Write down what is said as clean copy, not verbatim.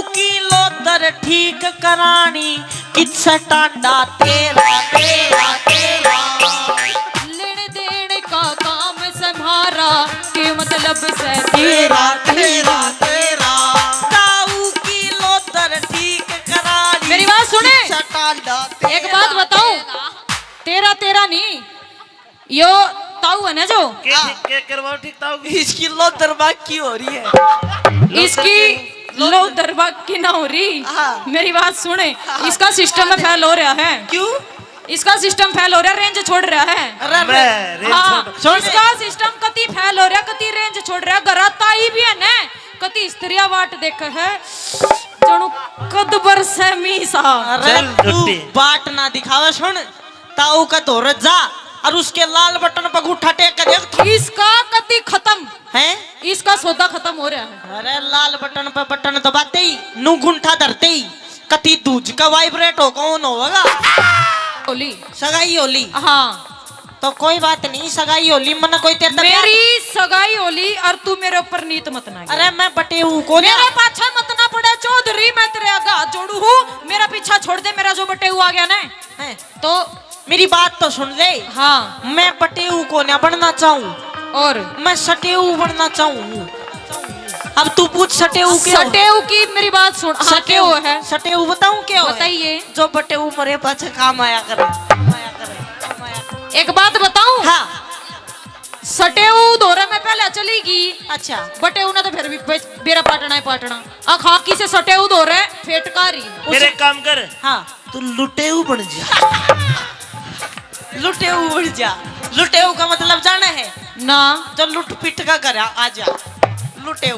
की लोदर ठीक करानी किस्सा टांडा तेरा तेरा तेरा लेने देने का काम संभारा के मतलब से तेरा तेरा तेरा ताऊ की लोदर ठीक करानी मेरी बात सुने किस्सा टांडा तेरा एक बात बताऊं तेरा तेरा नहीं यो ताऊ है ना जो के करवाओ ठीक ताऊ इसकी लोदर बाकी हो रही है इसकी लो दरबार की ना हो रही हाँ। मेरी बात सुने इसका सिस्टम में फेल हो रहा है क्यों इसका सिस्टम फेल हो रहा है रेंज छोड़ रहा है अरे हाँ छोड़ इसका सिस्टम कति फेल हो रहा है कति रेंज छोड़ रहा है गराता ही भी है ना कति स्त्रिया वाट देख है जणु कद बरसे मीसा अरे चल, तू झुट्टी। बाट ना दिखावे सुन ताऊ का धोर जा और उसके लाल बटन पर अंगूठा टेक कर देख इसका कति खत्म है इसका सौदा खत्म हो रहा है अरे लाल बटन पर बटन दबाते ही नू घुंठा धरते ही कति दूज का वाइब्रेट हो कौन होगा होली सगाई होली हाँ तो कोई बात नहीं सगाई होली मन कोई तेरे मेरी सगाई होली और तू मेरे ऊपर नीत मत ना अरे मैं बटे हूँ को मेरे पाछा मत ना पड़े चौधरी मैं तेरे आगे हाथ जोड़ू हूँ मेरा पीछा छोड़ दे मेरा जो बटे हुआ आ गया ना है तो मेरी बात तो सुन ले हाँ मैं बटे हूँ को ना बनना चाहूँ और मैं सटेऊ बनना चाहूँ अब तू पूछ सटेऊ क्या सटेऊ की मेरी बात सुन हाँ सटेऊ क्या है सटेऊ बताऊँ क्या है? बताइए जो बटेऊ मरे पाछे काम आया करे एक बात बताऊं हाँ सटेऊ दौरे में पहले चलेगी अच्छा बटेऊ ना तो फिर भी बेरा पाटना है पाटना खाकी से सटेऊ दौरे फेटकारी मेरे काम कर हाँ तू लुटेऊ बन जा लुटेऊ उड़ जा लुटेऊ का मतलब जाना है ना जो लुट पिट का करा आजा लुटेऊ